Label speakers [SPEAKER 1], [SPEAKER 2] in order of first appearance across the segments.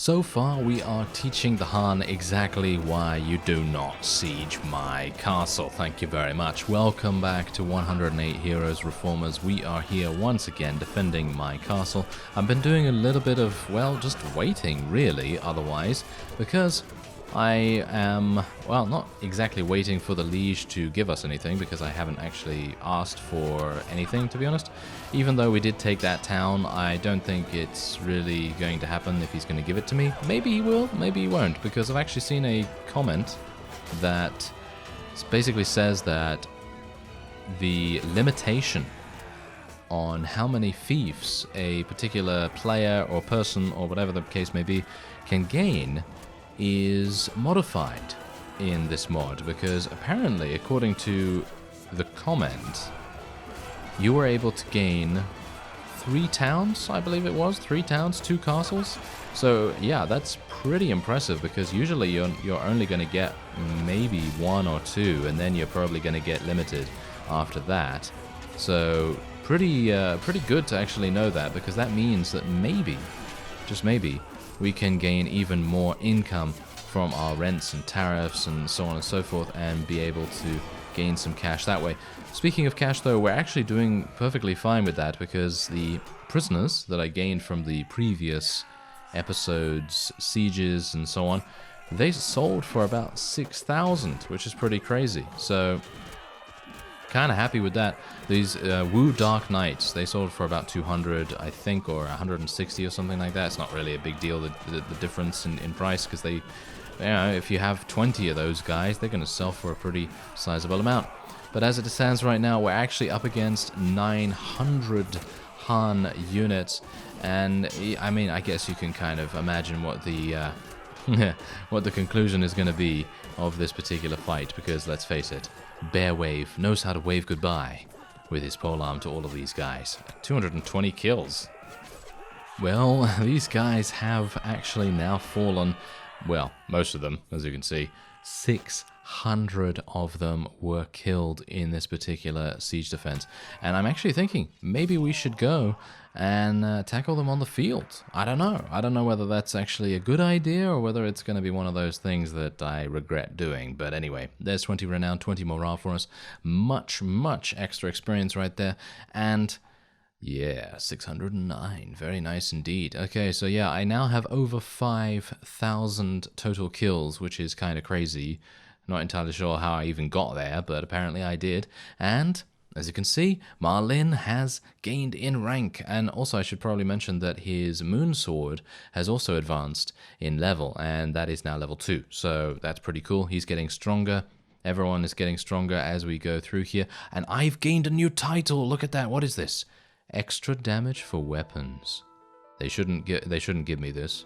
[SPEAKER 1] So far, we are teaching the Han exactly why you do not siege my castle. Thank you very much. Welcome back to 108 Heroes Reformers. We are here once again defending my castle. I've been doing a little bit of, well, just waiting really otherwise, because I am, well, not exactly waiting for the liege to give us anything, because I haven't actually asked for anything, to be honest. Even though we did take that town, I don't think it's really going to happen if he's going to give it to me. Maybe he will, maybe he won't, because I've actually seen a comment that basically says that the limitation on how many fiefs a particular player or person, or whatever the case may be, can gain is modified in this mod, because apparently, according to the comment, you were able to gain 3 towns, I believe it was, 3 towns, 2 castles. So yeah, that's pretty impressive, because usually you're only going to get maybe 1 or 2, and then you're probably going to get limited after that. So pretty good to actually know that, because that means that maybe, just maybe, we can gain even more income from our rents and tariffs and so on and so forth, and be able to gain some cash that way. Speaking of cash though, we're actually doing perfectly fine with that, because the prisoners that I gained from the previous episodes, sieges and so on, they sold for about 6,000, which is pretty crazy. So kind of happy with that. These Wu Dark Knights, they sold for about 200, I think, or 160 or something like that. It's not really a big deal, the difference in price, because they, you know, if you have 20 of those guys, they're going to sell for a pretty sizable amount. But as it stands right now, we're actually up against 900 Han units, and I mean, I guess you can kind of imagine what the what the conclusion is going to be of this particular fight, because let's face it, Bear Wave knows how to wave goodbye with his polearm to all of these guys. 220 kills. Well, these guys have actually now fallen, well, most of them, as you can see. 600 of them were killed in this particular siege defense. And I'm actually thinking, maybe we should go and tackle them on the field. I don't know. I don't know whether that's actually a good idea, or whether it's going to be one of those things that I regret doing. But anyway, there's 20 renown, 20 morale for us. Much, much extra experience right there. And yeah, 609. Very nice indeed. Okay, so yeah, I now have over 5,000 total kills, which is kind of crazy. Not entirely sure how I even got there, but apparently I did. And as you can see, Marlin has gained in rank, and also I should probably mention that his moon sword has also advanced in level, and that is now level 2, so that's pretty cool. He's getting stronger. Everyone is getting stronger as we go through here, and I've gained a new title. Look at that. What is this? Extra damage for weapons. They shouldn't give me this.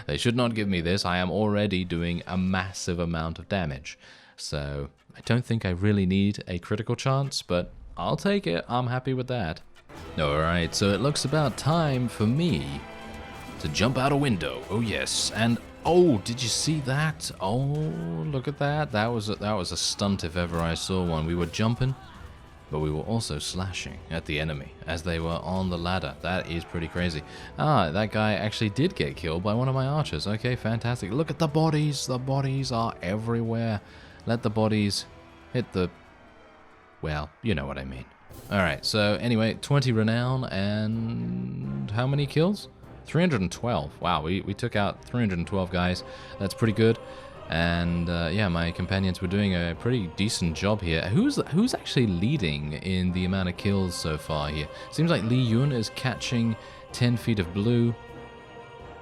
[SPEAKER 1] They should not give me this. I am already doing a massive amount of damage, so I don't think I really need a critical chance, but I'll take it. I'm happy with that. Alright, so it looks about time for me to jump out a window. Oh yes, and oh, did you see that? Oh, look at that. That was a stunt if ever I saw one. We were jumping, but we were also slashing at the enemy as they were on the ladder. That is pretty crazy. Ah, that guy actually did get killed by one of my archers. Okay, fantastic. Look at the bodies. The bodies are everywhere. Let the bodies hit the... well, you know what I mean. Alright, so anyway, 20 renown, and how many kills? 312. Wow, we took out 312 guys. That's pretty good. And yeah, my companions were doing a pretty decent job here. Who's actually leading in the amount of kills so far here? Seems like Li Yun is catching 10 feet of blue,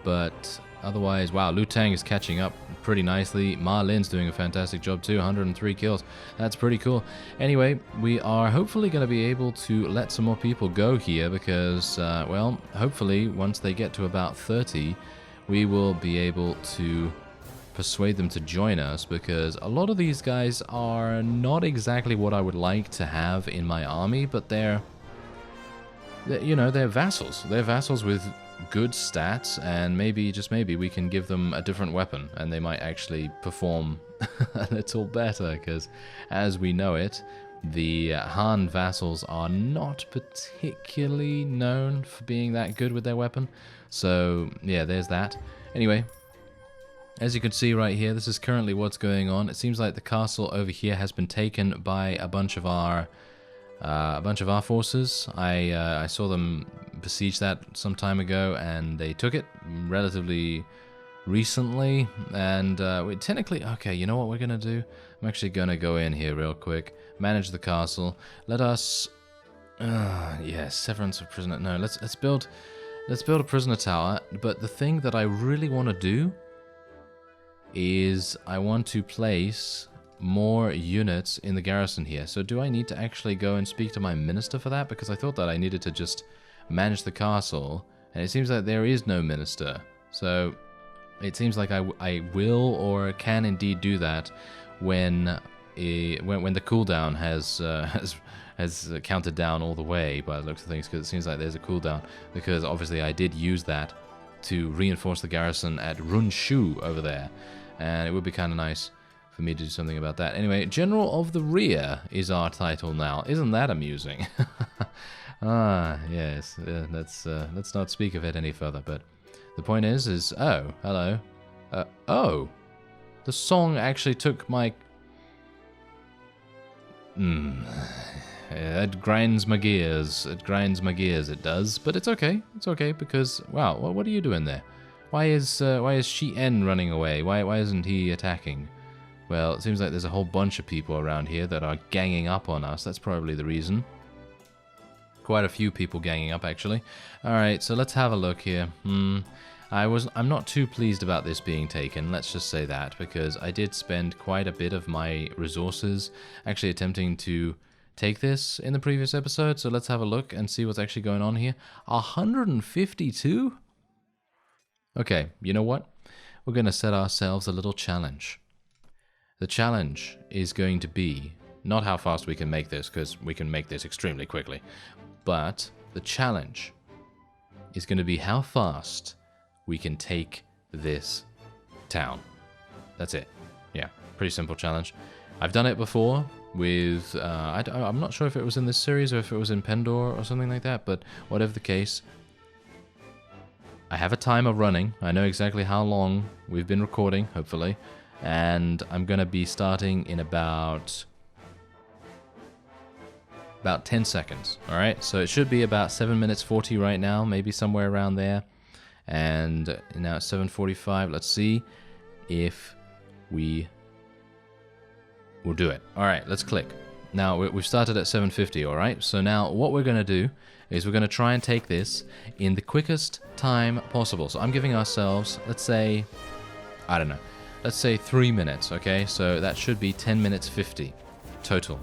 [SPEAKER 1] but otherwise, wow, Lu Tang is catching up pretty nicely. Ma Lin's doing a fantastic job too, 103 kills. That's pretty cool. Anyway, we are hopefully going to be able to let some more people go here, because, well, hopefully once they get to about 30, we will be able to persuade them to join us, because a lot of these guys are not exactly what I would like to have in my army, but they're you know, they're vassals. They're vassals with good stats, and maybe, just maybe, we can give them a different weapon, and they might actually perform a little better, because as we know it, The Han vassals are not particularly known for being that good with their weapon. So, yeah, there's that. Anyway, as you can see right here, this is currently what's going on. It seems like the castle over here has been taken by a bunch of our forces. I saw them besiege that some time ago, and they took it relatively recently. And we technically, okay, you know what we're gonna do? I'm actually gonna go in here real quick, manage the castle. Let us, yes, severance of prisoner. No, let's build a prisoner tower. But the thing that I really want to do is I want to place more units in the garrison here. So do I need to actually go and speak to my minister for that? Because I thought that I needed to just manage the castle, and it seems like there is no minister. So it seems like I will or can indeed do that when the cooldown has counted down all the way by the looks of things, because it seems like there's a cooldown, because obviously I did use that to reinforce the garrison at Runshu over there, and it would be kind of nice for me to do something about that. Anyway, General of the Rear is our title now. Isn't that amusing? Yes. Let's not speak of it any further. But the point is oh, hello. Oh, the song actually took my. It grinds my gears. It grinds my gears. It does. But it's okay. It's okay because wow, what are you doing there? Why is Stean running away? Why isn't he attacking? Well, it seems like there's a whole bunch of people around here that are ganging up on us. That's probably the reason. Quite a few people ganging up, actually. Alright, so let's have a look here. I'm not too pleased about this being taken, let's just say that, because I did spend quite a bit of my resources actually attempting to take this in the previous episode, so let's have a look and see what's actually going on here. 152? Okay, you know what? We're going to set ourselves a little challenge. The challenge is going to be not how fast we can make this, because we can make this extremely quickly, but the challenge is going to be how fast we can take this town. That's it. Yeah, pretty simple challenge. I've done it before with, I'm not sure if it was in this series or if it was in Pendor or something like that, but whatever the case, I have a timer running. I know exactly how long we've been recording, hopefully, and I'm going to be starting in about 10 seconds. Alright, so it should be about 7 minutes 40 right now, maybe somewhere around there. And now it's 7:45. Let's see if we will do it. Alright, let's click. Now, we've started at 7:50, alright? So now what we're going to do is we're going to try and take this in the quickest time possible. So I'm giving ourselves, let's say, I don't know, let's say 3 minutes, okay? So that should be 10 minutes 50 total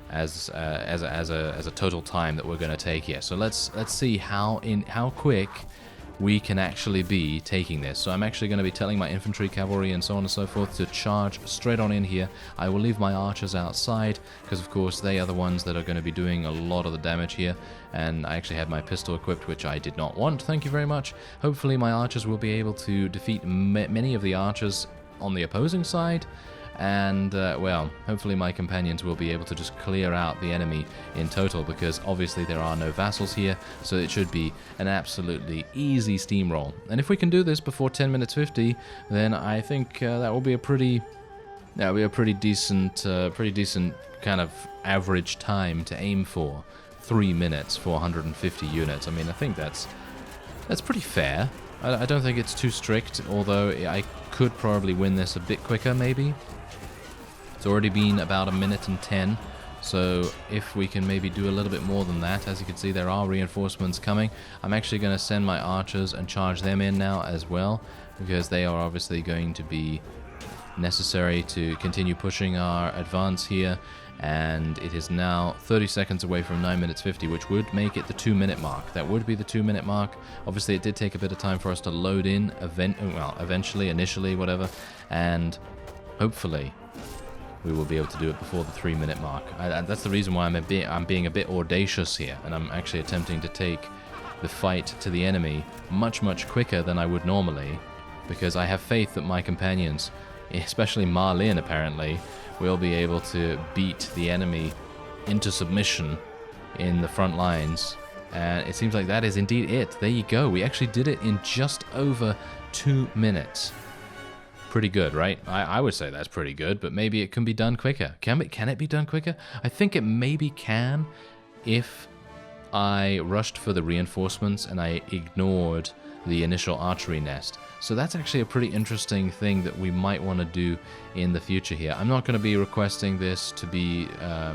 [SPEAKER 1] as a total time that we're going to take here. So let's see how quick we can actually be taking this. So I'm actually going to be telling my infantry, cavalry, and so on and so forth to charge straight on in here. I will leave my archers outside because, of course, they are the ones that are going to be doing a lot of the damage here. And I actually had my pistol equipped, which I did not want. Thank you very much. Hopefully my archers will be able to defeat many of the archers on the opposing side. And, well, hopefully my companions will be able to just clear out the enemy in total, because obviously there are no vassals here, so it should be an absolutely easy steamroll. And if we can do this before 10 minutes 50, then I think that will be a pretty decent kind of average time to aim for. 3 minutes for 150 units. I mean, I think that's pretty fair. I don't think it's too strict, although I could probably win this a bit quicker, maybe. It's already been about 1 minute and 10, so if we can maybe do a little bit more than that. As you can see, there are reinforcements coming. I'm actually going to send my archers and charge them in now as well, because they are obviously going to be necessary to continue pushing our advance here. And it is now 30 seconds away from 9 minutes 50, which would make it the 2 minute mark. That would be the 2 minute mark. Obviously, it did take a bit of time for us to load in, eventually, initially, whatever, and hopefully we will be able to do it before the 3 minute mark. That's the reason why I'm being a bit audacious here, and I'm actually attempting to take the fight to the enemy much, much quicker than I would normally, because I have faith that my companions, especially Marlin apparently, will be able to beat the enemy into submission in the front lines. And it seems like that is indeed it. There you go. We actually did it in just over 2 minutes. Pretty good, right? I would say that's pretty good, but maybe it can be done quicker. Can it be done quicker? I think it maybe can if I rushed for the reinforcements and I ignored the initial archery nest. So that's actually a pretty interesting thing that we might want to do in the future here. I'm not going to be requesting this to be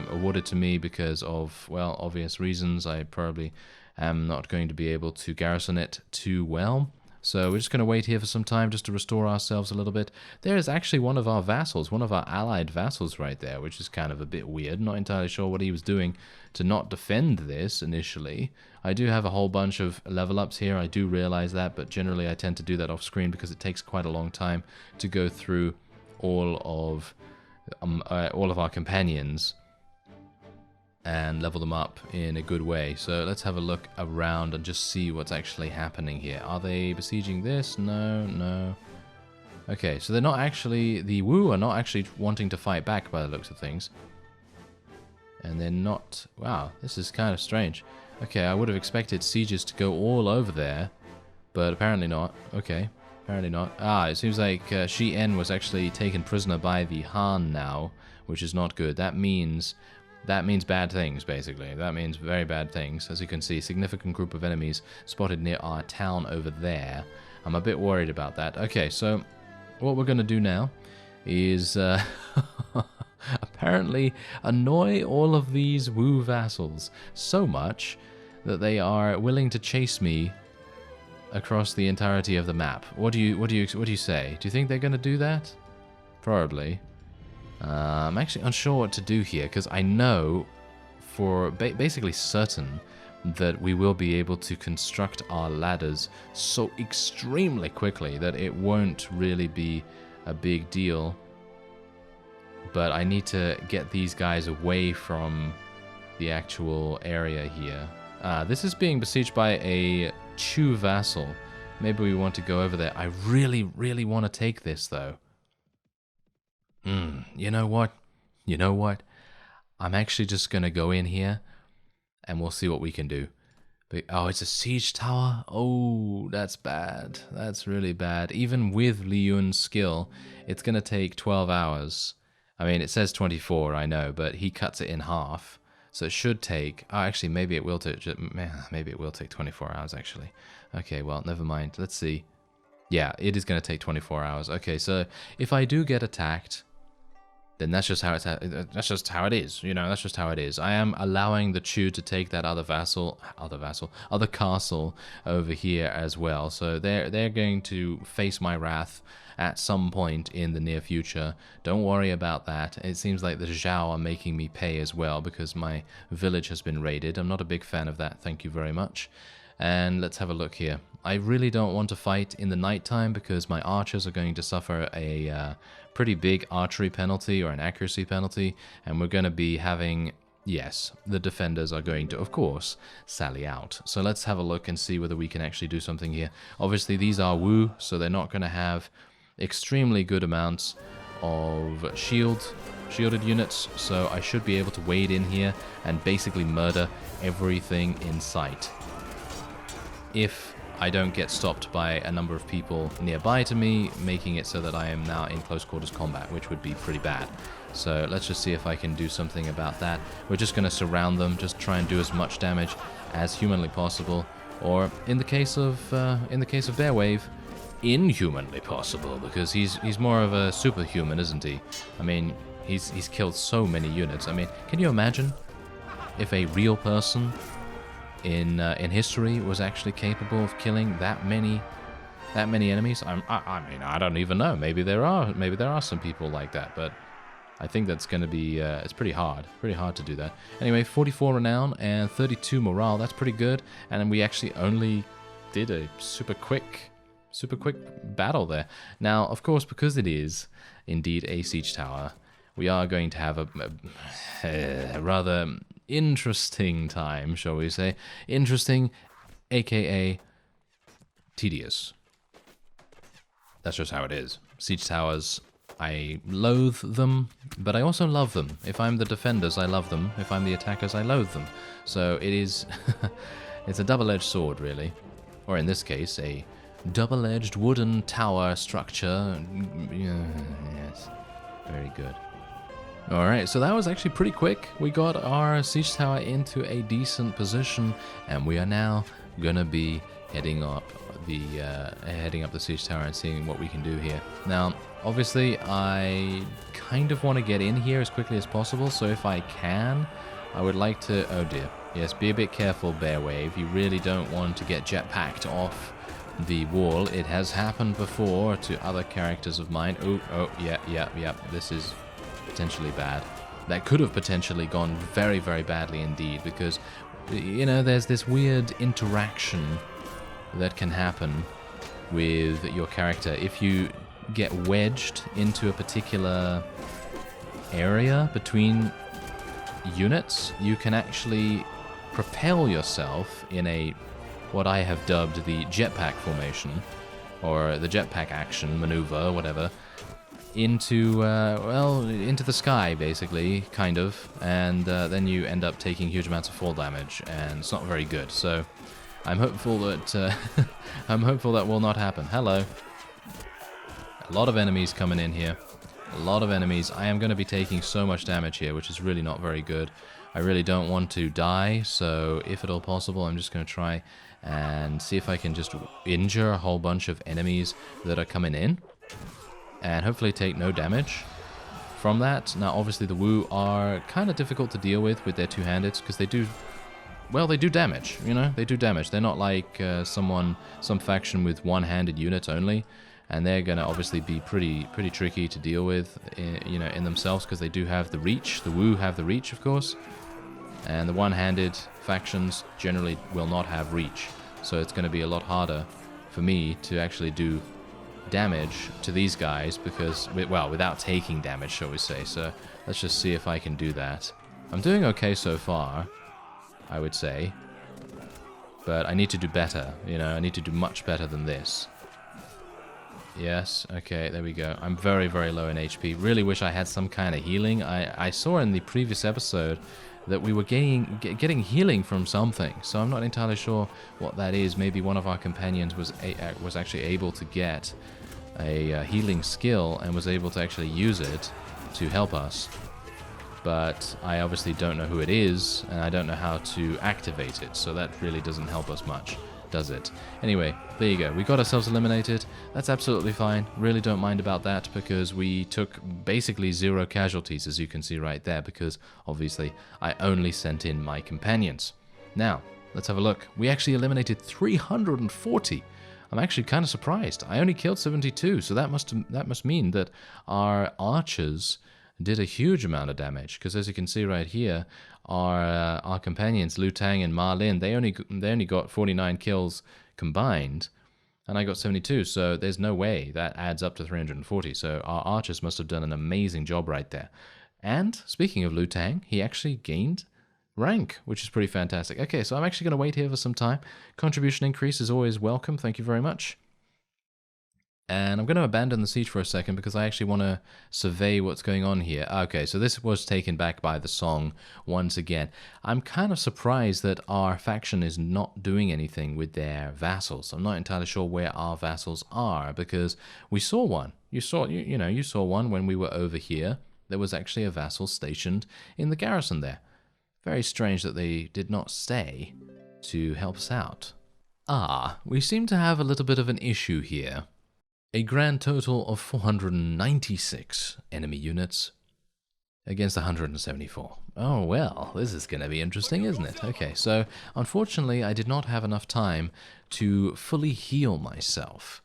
[SPEAKER 1] awarded to me because of, well, obvious reasons. I probably am not going to be able to garrison it too well. So we're just going to wait here for some time just to restore ourselves a little bit. There is actually one of our vassals, one of our allied vassals right there, which is kind of a bit weird. Not entirely sure what he was doing to not defend this initially. I do have a whole bunch of level ups here, I do realize that, but generally I tend to do that off screen because it takes quite a long time to go through all of our companions and level them up in a good way. So let's have a look around and just see what's actually happening here. Are they besieging this? No. Okay, so they're not actually, the Wu are not actually wanting to fight back by the looks of things. And they're not, wow, this is kind of strange. Okay, I would have expected sieges to go all over there, but apparently not. Okay, apparently not. Ah, it seems like Shi En was actually taken prisoner by the Han now, which is not good. That means bad things, basically. That means very bad things. As you can see, significant group of enemies spotted near our town over there. I'm a bit worried about that. Okay, so what we're going to do now is apparently annoy all of these Wu vassals so much that they are willing to chase me across the entirety of the map. What do you say? Do you think they're going to do that? Probably. I'm actually unsure what to do here because I know for basically certain that we will be able to construct our ladders so extremely quickly that it won't really be a big deal. But I need to get these guys away from the actual area here. This is being besieged by a Chu vassal. Maybe we want to go over there. I really, really want to take this though. You know what? I'm actually just going to go in here and we'll see what we can do. But, oh, it's a siege tower? Oh, that's bad. That's really bad. Even with Li Yun's skill, it's going to take 12 hours. I mean, it says 24, I know, but he cuts it in half. So it should take... Oh, actually, maybe it will take 24 hours, actually. Okay, well, never mind. Let's see. Yeah, it is going to take 24 hours. Okay, so if I do get attacked... then that's just how it is. You know, that's just how it is. I am allowing the Chu to take that other castle over here as well. So they're going to face my wrath at some point in the near future. Don't worry about that. It seems like the Zhao are making me pay as well because my village has been raided. I'm not a big fan of that. Thank you very much. And let's have a look here. I really don't want to fight in the nighttime because my archers are going to suffer a pretty big archery penalty or an accuracy penalty, and we're going to be having, yes, the defenders are going to, of course, sally out. So let's have a look and see whether we can actually do something here. Obviously, these are Wu, so they're not going to have extremely good amounts of shielded units, so I should be able to wade in here and basically murder everything in sight. If I don't get stopped by a number of people nearby to me, making it so that I am now in close quarters combat, which would be pretty bad. So let's just see if I can do something about that. We're just going to surround them, just try and do as much damage as humanly possible, or in the case of Bearwave, inhumanly possible, because he's more of a superhuman, isn't he? I mean, he's killed so many units. I mean, can you imagine if a real person in history was actually capable of killing that many enemies? I mean, I don't even know. Maybe there are some people like that, but I think that's going to be it's pretty hard to do that. Anyway, 44 renown and 32 morale. That's pretty good. And then we actually only did a super quick battle there. Now, of course, because it is indeed a siege tower, we are going to have a rather interesting time, shall we say. Interesting, aka tedious. That's just how it is. Siege towers I loathe them, but I also love them. If I'm the defenders, I love them. If I'm the attackers, I loathe them. So it is... it's a double-edged sword, really. Or in this case, a double-edged wooden tower structure. Yes, very good. Alright, so that was actually pretty quick. We got our siege tower into a decent position, and we are now gonna be heading up the siege tower and seeing what we can do here. Now, obviously, I kind of want to get in here as quickly as possible, so if I can, I would like to... Oh dear. Yes, be a bit careful, Bear Wave. You really don't want to get jetpacked off the wall. It has happened before to other characters of mine. Oh, yeah. This is potentially bad. That could have potentially gone very, very badly indeed, because, you know, there's this weird interaction that can happen with your character. If you get wedged into a particular area between units, you can actually propel yourself in a, what I have dubbed the jetpack formation, or the jetpack action maneuver, whatever, into, into the sky, basically, kind of, and then you end up taking huge amounts of fall damage, and it's not very good. So I'm hopeful that that will not happen. Hello. A lot of enemies coming in here. A lot of enemies. I am going to be taking so much damage here, which is really not very good. I really don't want to die, so if at all possible, I'm just going to try and see if I can just injure a whole bunch of enemies that are coming in, and hopefully take no damage from that. Now, obviously, the Wu are kind of difficult to deal with their two-handeds, because they do... Well, they do damage, you know? They do damage. They're not like some faction with one-handed units only, and they're going to obviously be pretty tricky to deal with, in themselves, because they do have the reach. The Wu have the reach, of course, and the one-handed factions generally will not have reach, so it's going to be a lot harder for me to actually do damage to these guys, because, well, without taking damage, shall we say. So let's just see if I can do that. I'm doing okay so far, I would say, but I need to do better, I need to do much better than this. Yes, okay, there we go. I'm very, very low in HP. Really wish I had some kind of healing. I saw in the previous episode that we were getting healing from something, so I'm not entirely sure what that is. Maybe one of our companions was actually able to get a healing skill and was able to actually use it to help us. But I obviously don't know who it is, and I don't know how to activate it, so that really doesn't help us much, does it? Anyway, there you go. We got ourselves eliminated. That's absolutely fine. Really don't mind about that, because we took basically 0 casualties, as you can see right there, because obviously I only sent in my companions. Now, let's have a look. We actually eliminated 340. I'm actually kind of surprised. I only killed 72, so that must mean that our archers did a huge amount of damage, because as you can see right here, our companions Liu Tang and Ma Lin, they only got 49 kills combined, and I got 72, so there's no way that adds up to 340. So our archers must have done an amazing job right there. And speaking of Liu Tang, he actually gained rank, which is pretty fantastic. Okay, so I'm actually going to wait here for some time. Contribution increase is always welcome. Thank you very much. And I'm going to abandon the siege for a second, because I actually want to survey what's going on here. Okay, so this was taken back by the song once again. I'm kind of surprised that our faction is not doing anything with their vassals. I'm not entirely sure where our vassals are, because we saw one. You saw one when we were over here. There was actually a vassal stationed in the garrison there. Very strange that they did not stay to help us out. We seem to have a little bit of an issue here. A grand total of 496 enemy units against 174. Oh, well, this is going to be interesting, isn't it? Okay, so unfortunately I did not have enough time to fully heal myself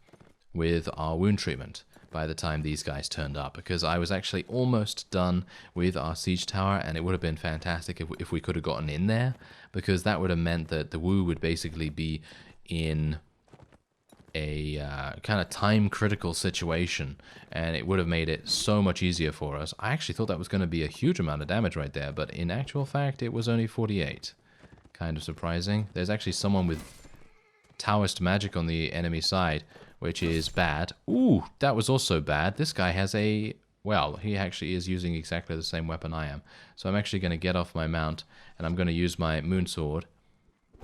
[SPEAKER 1] with our wound treatment by the time these guys turned up, because I was actually almost done with our siege tower, and it would have been fantastic if we could have gotten in there, because that would have meant that the Wu would basically be in a kind of time-critical situation, and it would have made it so much easier for us. I actually thought that was going to be a huge amount of damage right there, but in actual fact, it was only 48. Kind of surprising. There's actually someone with Taoist magic on the enemy side, which is bad. Ooh, that was also bad. This guy has a... Well, he actually is using exactly the same weapon I am. So I'm actually going to get off my mount, and I'm going to use my moonsword.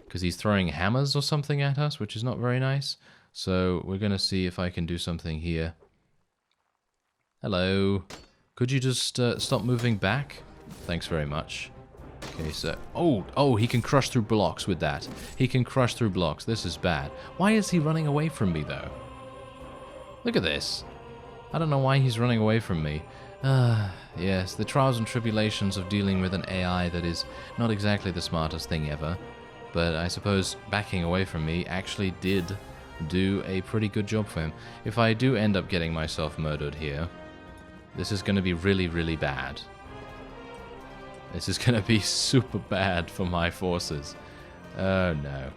[SPEAKER 1] Because he's throwing hammers or something at us, which is not very nice. So we're going to see if I can do something here. Hello. Could you just stop moving back? Thanks very much. Okay, so... Oh, he can crush through blocks with that. He can crush through blocks. This is bad. Why is he running away from me, though? Look at this. I don't know why he's running away from me. Yes, the trials and tribulations of dealing with an AI that is not exactly the smartest thing ever. But I suppose backing away from me actually did do a pretty good job for him. If I do end up getting myself murdered here, this is going to be really, really bad. This is going to be super bad for my forces. Oh no.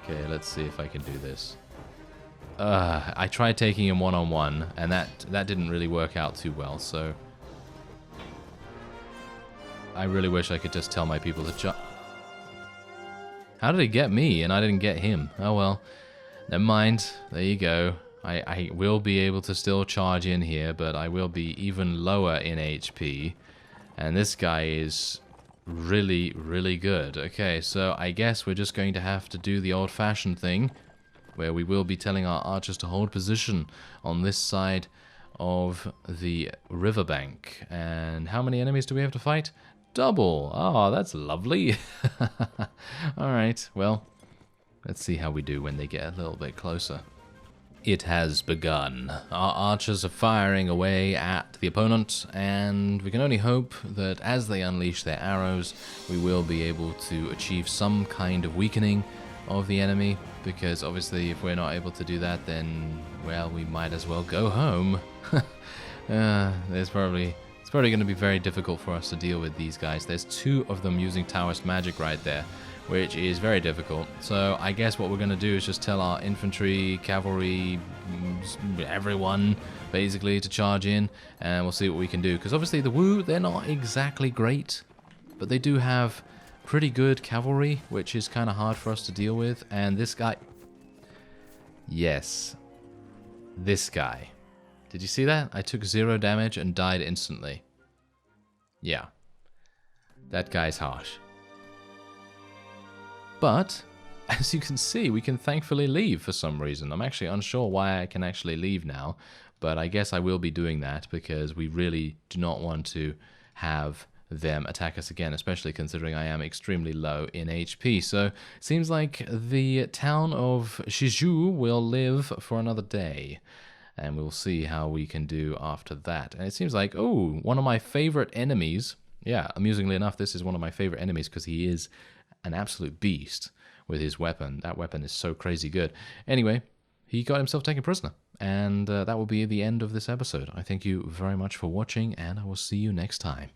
[SPEAKER 1] Okay, let's see if I can do this. I tried taking him one-on-one, and that didn't really work out too well, so... I really wish I could just tell my people to jump. How did he get me, and I didn't get him? Oh well. Never mind. There you go. I will be able to still charge in here, but I will be even lower in HP. And this guy is really, really good. Okay, so I guess we're just going to have to do the old-fashioned thing, where we will be telling our archers to hold position on this side of the riverbank. And how many enemies do we have to fight? Double! Oh, that's lovely. Alright, well, let's see how we do when they get a little bit closer. It has begun. Our archers are firing away at the opponent, and we can only hope that as they unleash their arrows, we will be able to achieve some kind of weakening of the enemy, because obviously if we're not able to do that, then, well, we might as well go home. It's probably going to be very difficult for us to deal with these guys. There's two of them using Taoist magic right there, which is very difficult. So I guess what we're going to do is just tell our infantry, cavalry, everyone, basically, to charge in, and we'll see what we can do. Because obviously the Wu, they're not exactly great, but they do have pretty good cavalry, which is kind of hard for us to deal with. And this guy... Yes. This guy. Did you see that? I took 0 damage and died instantly. Yeah. That guy's harsh. But, as you can see, we can thankfully leave for some reason. I'm actually unsure why I can actually leave now, but I guess I will be doing that because we really do not want to have them attack us again, especially considering I am extremely low in HP. So, it seems like the town of Shiju will live for another day. And we'll see how we can do after that. And it seems like, oh, one of my favorite enemies. Yeah, amusingly enough, this is one of my favorite enemies because he is an absolute beast with his weapon. That weapon is so crazy good. Anyway, he got himself taken prisoner. And that will be the end of this episode. I thank you very much for watching, and I will see you next time.